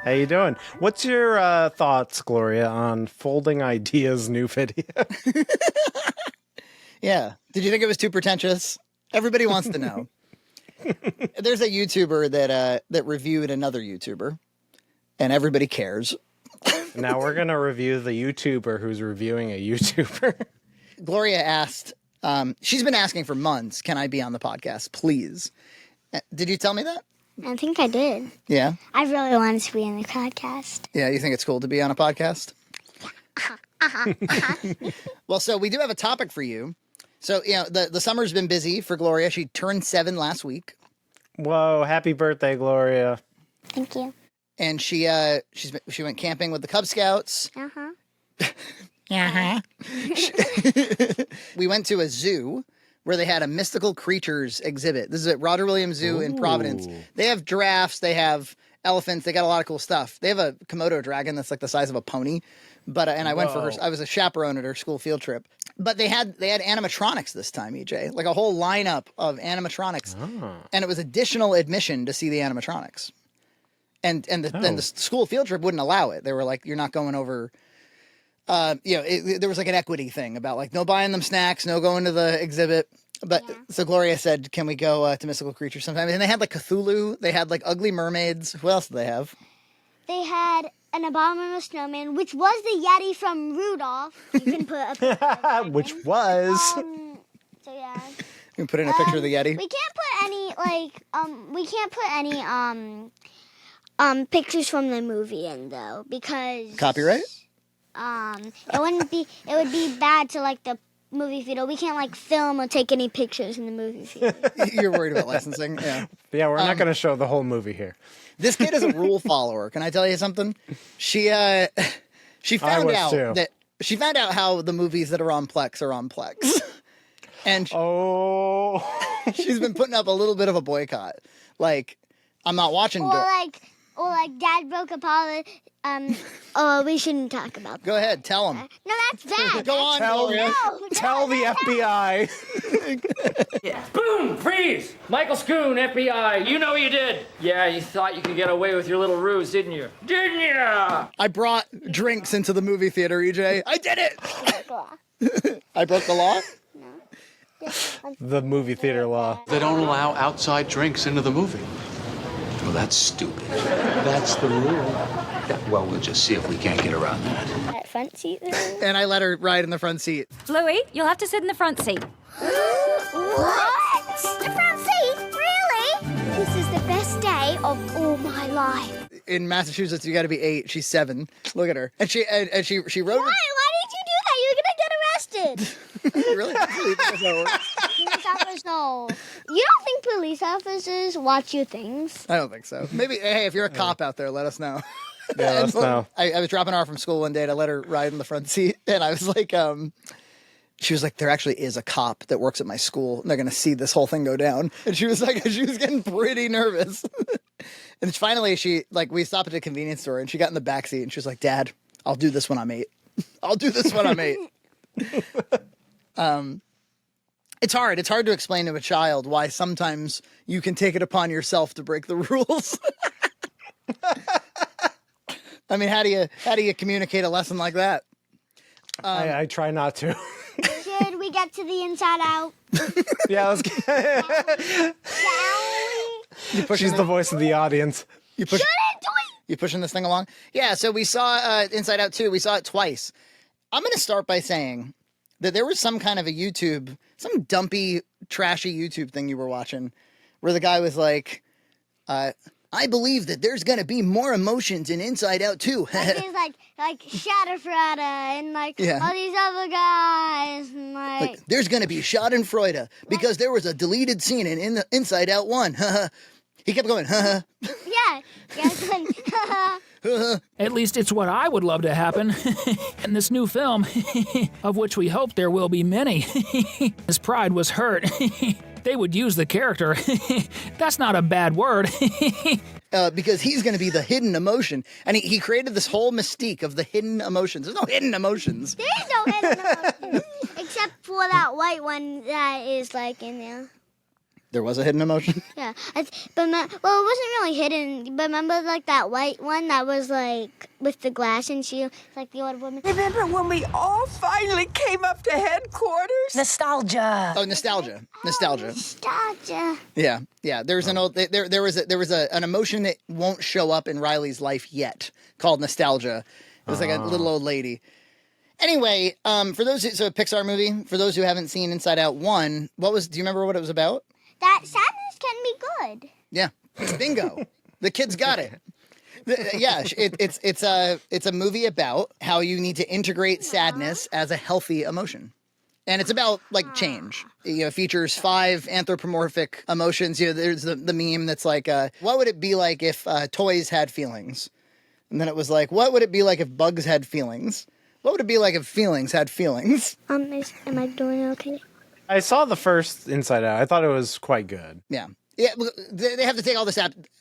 How you doing? What's your thoughts, Gloria, on Folding Ideas' new video? Yeah. Did you think it was too pretentious? Everybody wants to know. There's a YouTuber that reviewed another YouTuber, and everybody cares. Now we're going to review the YouTuber who's reviewing a YouTuber. Gloria asked, she's been asking for months, can I be on the podcast, please? Did you tell me that? I think I did. Yeah? I really wanted to be in the podcast. Yeah, you think it's cool to be on a podcast? Well, so we do have a topic for you. So, you know, the summer's been busy for Gloria. She turned 7 last week. Whoa, happy birthday, Gloria. Thank you. And she went camping with the Cub Scouts. Uh-huh. Uh-huh. We went to a zoo where they had a mystical creatures exhibit. This is at Roger Williams Zoo in Providence. They have giraffes, they have elephants, they got a lot of cool stuff. They have a Komodo dragon that's like the size of a pony. But and I went for her. I was a chaperone at her school field trip. But they had animatronics this time, EJ, like a whole lineup of animatronics, and it was additional admission to see the animatronics. And the school field trip wouldn't allow it. They were like, you're not going over. There was like an equity thing about like no buying them snacks, no going to the exhibit. But so Gloria said, can we go to Mystical Creatures sometime? And they had like Cthulhu. They had like Ugly Mermaids. What else did they have? They had an abominable snowman, which was the Yeti from Rudolph. You can put a picture of that Which in. was. So yeah. You can put in a picture of the Yeti. We can't put any pictures from the movie in though, because Copyright? it would be bad to like the movie theater. We can't like film or take any pictures in the movie theater. You're worried about licensing? Yeah. Yeah, we're not going to show the whole movie here. This kid is a rule follower. Can I tell you something? She found out how the movies that are on Plex are on Plex. And she's been putting up a little bit of a boycott. Like, I'm not watching. Or like Dad broke apart. We shouldn't talk about that. Go ahead, tell him. No, that's bad. Go on, Gloria. Tell the FBI. Yeah. Boom! Freeze! Michael Schoon, FBI. You know you did. Yeah, you thought you could get away with your little ruse, didn't you? Didn't you? I brought drinks into the movie theater, EJ. I did it. I broke the law? The movie theater law. They don't allow outside drinks into the movie. Well, that's stupid. That's the rule. Yeah, well, we'll just see if we can't get around that. That front seat there. And I let her ride in the front seat. Louie, you'll have to sit in the front seat. What? The front seat? Really? This is the best day of all my life. In Massachusetts, you got to be 8. She's 7. Look at her. And she wrote. Why? Why did you do that? You're gonna get arrested. Really? Police officers, no. You don't think police officers watch your things? I don't think so. Maybe. Hey, if you're a cop out there, let us know. Yeah, let us know. I was dropping her off from school one day to let her ride in the front seat, and I was like, she was like, there actually is a cop that works at my school, and they're gonna see this whole thing go down. And she was like, she was getting pretty nervous. And finally, we stopped at a convenience store, and she got in the back seat, and she was like, Dad, I'll do this when I'm 8. I'll do this when I'm 8. It's hard. It's hard to explain to a child why sometimes you can take it upon yourself to break the rules. I mean, how do you communicate a lesson like that? I try not to. Should we get to the inside out? Yeah, let's get. She's the voice of the audience. You pushing this thing along? Yeah, so we saw Inside Out 2. We saw it twice. I'm going to start by saying that there was some kind of a YouTube, some dumpy, trashy YouTube thing you were watching where the guy was like, I believe that there's going to be more emotions in Inside Out 2. like Schadenfreude and all these other guys. And like there's going to be Schadenfreude because there was a deleted scene in the Inside Out 1. He kept going, Yeah. At least it's what I would love to happen in this new film, of which we hope there will be many. His pride was hurt. They would use the character. That's not a bad word. Because he's going to be the hidden emotion. And he created this whole mystique of the hidden emotions. There's no hidden emotions. There is no hidden emotions. Except for that white one that is like in there. There was a hidden emotion? Yeah, well, it wasn't really hidden. But remember, like that white one that was like with the glass, and she, like the old woman. Remember when we all finally came up to headquarters? Nostalgia. Oh, nostalgia. Nostalgia. Yeah. There's an old there was an emotion that won't show up in Riley's life yet called nostalgia. It was like a little old lady. Anyway, for those so a Pixar movie, for those who haven't seen Inside Out 1, do you remember what it was about? That sadness can be good. Yeah. Bingo. The kids got it. It's a movie about how you need to integrate sadness as a healthy emotion. And it's about like change. It features 5 anthropomorphic emotions. There's the meme that's like, what would it be like if toys had feelings? And then it was like, what would it be like if bugs had feelings? What would it be like if feelings had feelings? Am I doing okay? I saw the first Inside Out. I thought it was quite good. Yeah. They have to take all this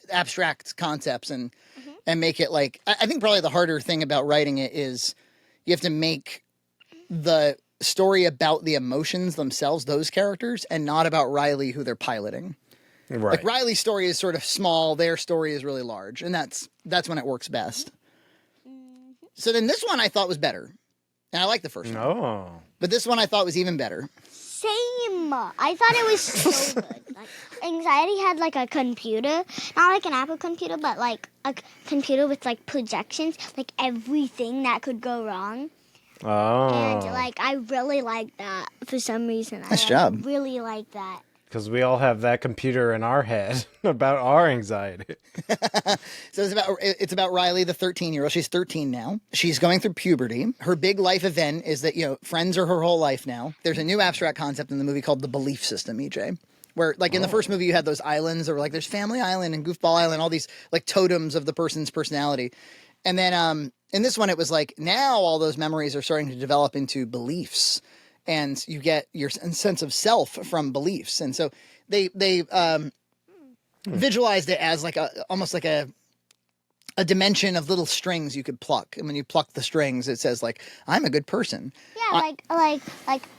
abstract concepts and make it like, I think probably the harder thing about writing it is you have to make the story about the emotions themselves, those characters, and not about Riley, who they're piloting. Right. Like Riley's story is sort of small, their story is really large, and that's when it works best. So then this one I thought was better. And I like the first one. Oh. But this one I thought was even better. Same. I thought it was so good. Like, Anxiety had like a computer, not like an Apple computer, but like a computer with like projections, like everything that could go wrong. Oh. And like I really like that for some reason. Nice job. Really like that. Because we all have that computer in our head about our anxiety. So it's about Riley, the 13-year-old. She's 13 now. She's going through puberty. Her big life event is that, friends are her whole life now. There's a new abstract concept in the movie called the belief system, EJ. Where, like, in the first movie, you had those islands, or like, there's Family Island and Goofball Island, all these, like, totems of the person's personality. And then in this one, it was like, now all those memories are starting to develop into beliefs. And you get your sense of self from beliefs. And so they visualized it as like almost like a dimension of little strings you could pluck. And when you pluck the strings, it says like, I'm a good person. Yeah, like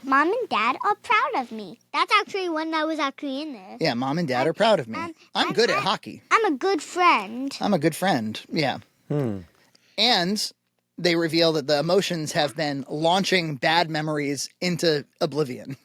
mom and dad are proud of me. That's actually one that was actually in there. Yeah, mom and dad are proud of me. I'm good at hockey. I'm a good friend. I'm a good friend. Yeah. And they reveal that the emotions have been launching bad memories into oblivion.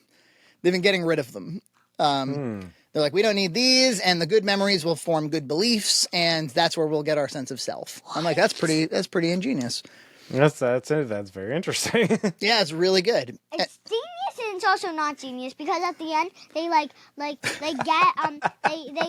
They've been getting rid of them. They're like, we don't need these, and the good memories will form good beliefs, and that's where we'll get our sense of self. I'm like, that's pretty ingenious. That's very interesting. Yeah, it's really good. It's genius, and it's also not genius, because at the end they they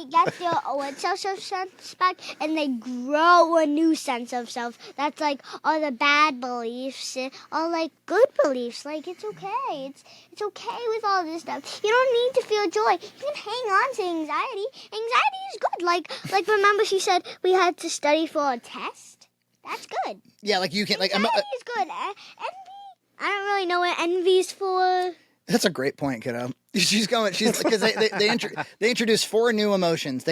get their old sense of self back, and they grow a new sense of self. That's like all the bad beliefs, all like good beliefs. Like it's okay. It's okay with all this stuff. You don't need to feel joy. You can hang on to anxiety. Anxiety is good. Like remember she said we had to study for a test. That's good. Yeah, like you can like Envy is good. Envy. I don't really know what envy's for. That's a great point, kiddo. She's because they introduce 4 new emotions.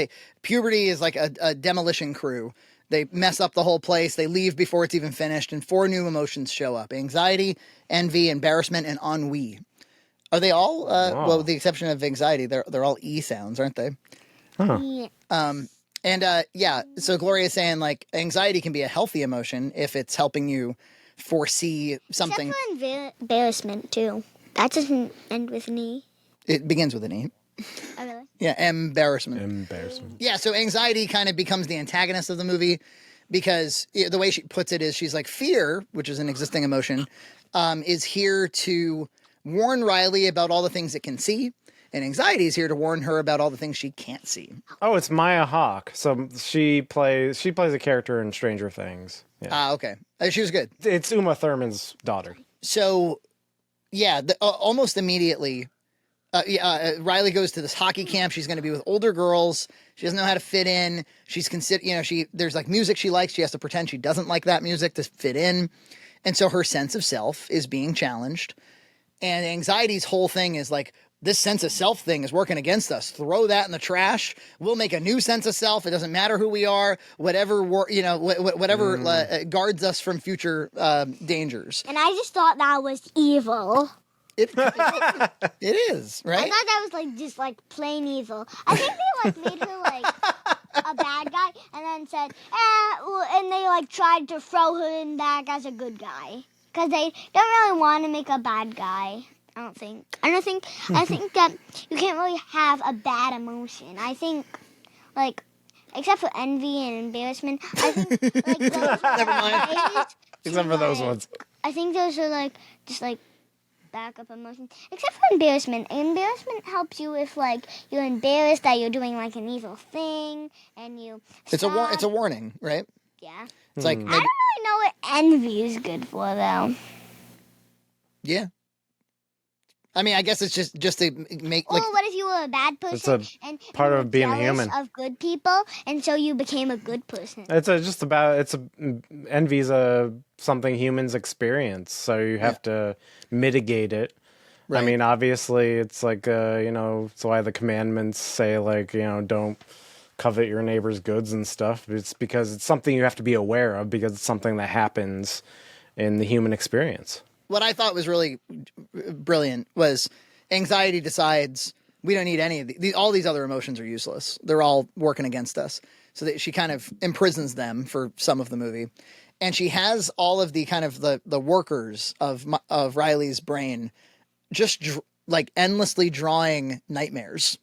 Puberty is like a demolition crew. They mess up the whole place. They leave before it's even finished, and 4 new emotions show up: anxiety, envy, embarrassment, and ennui. Are they all? Well, with the exception of anxiety, they're all E sounds, aren't they? Huh. Yeah. So Gloria is saying like anxiety can be a healthy emotion if it's helping you foresee something. Except for embarrassment too. That doesn't end with an E. It begins with an E. Oh really? Yeah, embarrassment. Embarrassment. Yeah, so anxiety kind of becomes the antagonist of the movie because the way she puts it is she's like fear, which is an existing emotion, is here to warn Riley about all the things it can see. And anxiety is here to warn her about all the things she can't see. Oh, it's Maya Hawke. So she plays a character in Stranger Things. Yeah. Okay. She was good. It's Uma Thurman's daughter. So, yeah, almost immediately, Riley goes to this hockey camp. She's going to be with older girls. She doesn't know how to fit in. She's there's like music she likes. She has to pretend she doesn't like that music to fit in. And so her sense of self is being challenged. And anxiety's whole thing is like, this sense of self thing is working against us. Throw that in the trash. We'll make a new sense of self. It doesn't matter who we are, whatever guards us from future dangers. And I just thought that was evil. It is, right? I thought that was like just like plain evil. I think they like made her like a bad guy and then said, and they like tried to throw her in back as a good guy because they don't really want to make a bad guy. I don't think. I think that you can't really have a bad emotion. I think, like, except for envy and embarrassment, I think like those Never mind. Except for those ones. I think those are like just like backup emotions. Except for embarrassment. Embarrassment helps you if like you're embarrassed that you're doing like an evil thing and you. It's a warning, right? Yeah. It's like I don't really know what envy is good for though. yeah. I mean, I guess it's just to make like. Or what if you were a bad person and part you of were being jealous human. of good people, and so you became a good person? Envy's something humans experience, so you have to mitigate it. Right. I mean, obviously, it's like it's why the commandments say like don't covet your neighbor's goods and stuff. It's because it's something you have to be aware of because it's something that happens in the human experience. What I thought was really brilliant was anxiety decides we don't need any of all these other emotions are useless. They're all working against us. So that she kind of imprisons them for some of the movie. And she has all of the kind of the workers of Riley's brain just like endlessly drawing nightmares.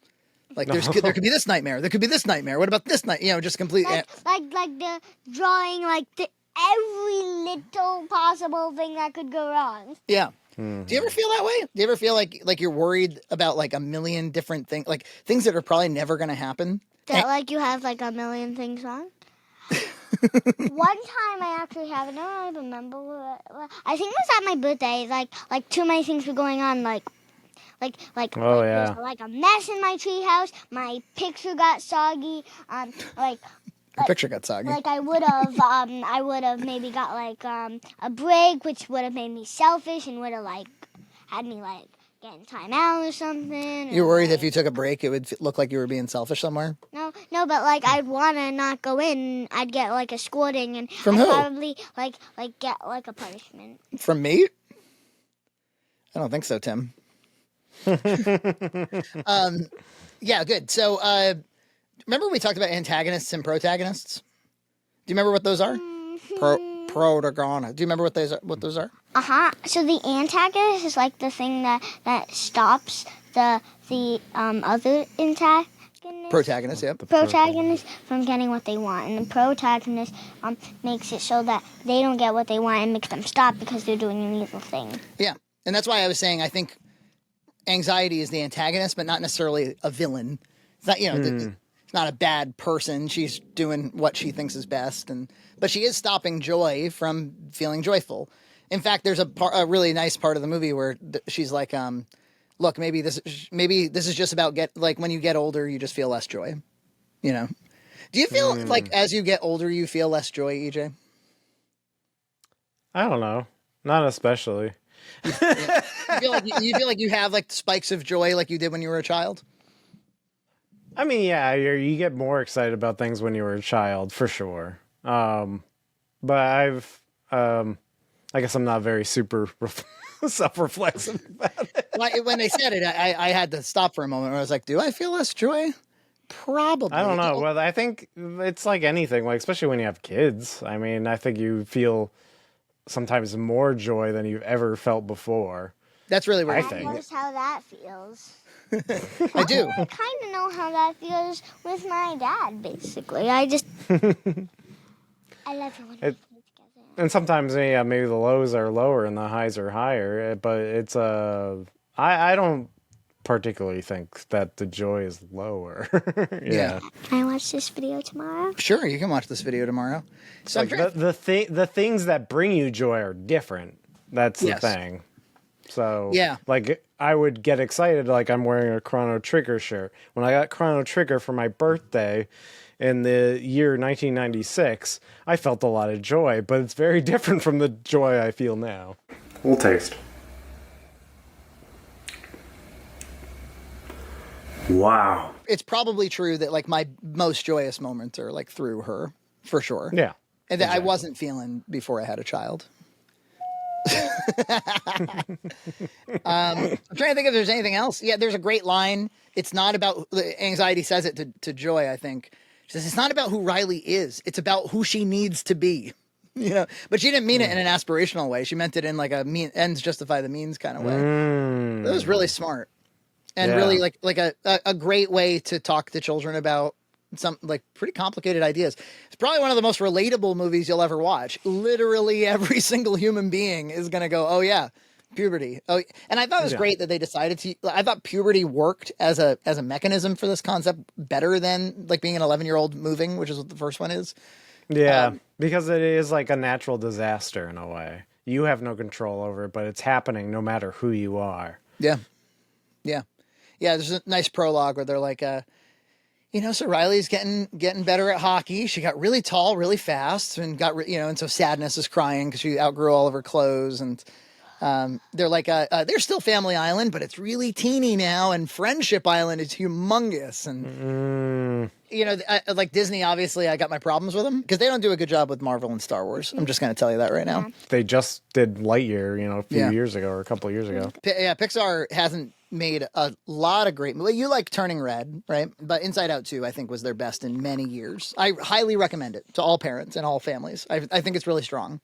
Like there could be this nightmare. There could be this nightmare. What about this night? Just complete. Like the drawing like every little possible thing that could go wrong. Yeah. Do you ever feel that way? Do you ever feel like you're worried about like a million different things, like things that are probably never going to happen? That like you have like a million things wrong? One time I actually have, I don't really remember what, I think it was at my birthday, like too many things were going on, like yeah. like a mess in my treehouse, my picture got soggy, Your picture got soggy. like I would have maybe got like a break, which would have made me selfish and would have like had me like getting time out or something. You're worried if you took a break, it would look like you were being selfish somewhere? No, but like I'd want to not go in. I'd get like a scolding and From I'd who? probably like get like a punishment. From me? I don't think so, Tim. Yeah, good. So, remember we talked about antagonists and protagonists? Do you remember what those are? Protagonist. Do you remember what those are? So the antagonist is like the thing that stops the other antagonist. Protagonist, yep. Protagonist from getting what they want, and the protagonist makes it so that they don't get what they want and makes them stop because they're doing an evil thing. Yeah, and that's why I was saying I think anxiety is the antagonist, but not necessarily a villain. It's not, it's not a bad person. She's doing what she thinks is best, but she is stopping joy from feeling joyful. In fact, there's a really nice part of the movie where she's like, "Look, maybe this is just about when you get older, you just feel less joy." Do you feel like as you get older, you feel less joy, EJ? I don't know, not especially. You feel like you have like spikes of joy like you did when you were a child? I mean, yeah, you get more excited about things when you were a child, for sure. But I guess I'm not very super self-reflexive about it. Like, when they said it, I had to stop for a moment where I was like, do I feel less joy? Probably. I don't know. Well, I think it's like anything, like especially when you have kids. I mean, I think you feel sometimes more joy than you've ever felt before. That's really what I I think. That knows how that feels. I do. I kind of know how that feels with my dad, basically. I just... I love it when we play together. And sometimes, yeah, maybe the lows are lower and the highs are higher, but it's I don't particularly think that the joy is lower. Yeah. Can I watch this video tomorrow? Sure, you can watch this video tomorrow. So Like the things that bring you joy are different. That's the Yes. thing. So Yeah. like I would get excited like I'm wearing a Chrono Trigger shirt. When I got Chrono Trigger for my birthday in the year 1996, I felt a lot of joy, but it's very different from the joy I feel now. We'll taste. Wow. it's probably true that like my most joyous moments are like through her, for sure. Yeah. And that I wasn't feeling before I had a child. I'm trying to think if there's anything else. Yeah, there's a great line. It's not about Anxiety says it to Joy, I think. She says, it's not about who Riley is. It's about who she needs to be. You know, but she didn't mean it in an aspirational way. She meant it in like a ends justify the means kind of way. That was really smart. And really like a great way to talk to children about some like pretty complicated ideas. It's probably one of the most relatable movies you'll ever watch. Literally every single human being is going to go, oh yeah, puberty. Oh, and I thought it was great that they decided to, I thought puberty worked as a mechanism for this concept better than like being an 11-year-old moving, which is what the first one is. Yeah, because it is like a natural disaster in a way. You have no control over it, but it's happening no matter who you are. Yeah. Yeah. Yeah, there's a nice prologue where they're like, you know, so Riley's getting better at hockey. She got really tall, really fast, and and so Sadness is crying because she outgrew all of her clothes. And they're like, they're still Family Island, but it's really teeny now, and Friendship Island is humongous. And you know, like Disney, obviously, I got my problems with them because they don't do a good job with Marvel and Star Wars. I'm just going to tell you that right now. They just did Lightyear, you know, a few years ago or a couple of years ago. Yeah, Pixar hasn't made a lot of great movies. You like Turning Red, right? But Inside Out 2, I think, was their best in many years. I highly recommend it to all parents and all families. I think it's really strong.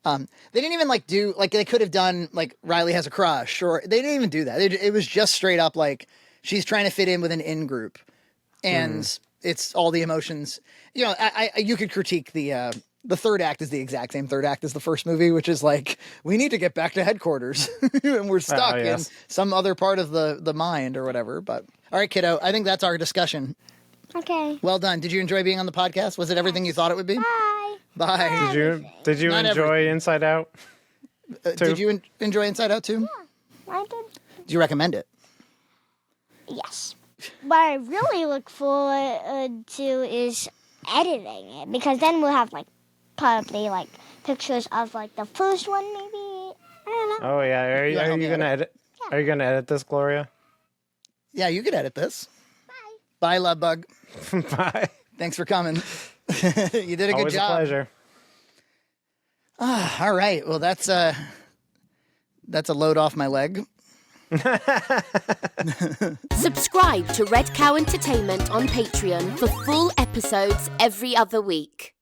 They didn't even like do, like they could have done like Riley has a crush, or they didn't even do that. It was just straight up like she's trying to fit in with an in-group. And it's all the emotions. You know, you could critique the third act is the exact same third act as the first movie, which is like, we need to get back to headquarters and we're stuck in some other part of the mind or whatever. But all right, kiddo, I think that's our discussion. Okay. Well done. Did you enjoy being on the podcast? Was it everything you thought it would be? Bye. Bye. Did you enjoy Inside Out? Did you enjoy Inside Out too? Yeah, I did. Do you recommend it? Yes. What I really look forward to is editing it, because then we'll have like probably like pictures of like the first one, maybe. I don't know. Oh yeah, are you gonna edit? Yeah. Are you gonna edit this, Gloria? Yeah, you could edit this. Bye. Bye, love bug. Bye. Thanks for coming. You did a good job. Always a pleasure. All right. Well, that's a load off my leg. Subscribe to Red Cow Entertainment on Patreon for full episodes every other week.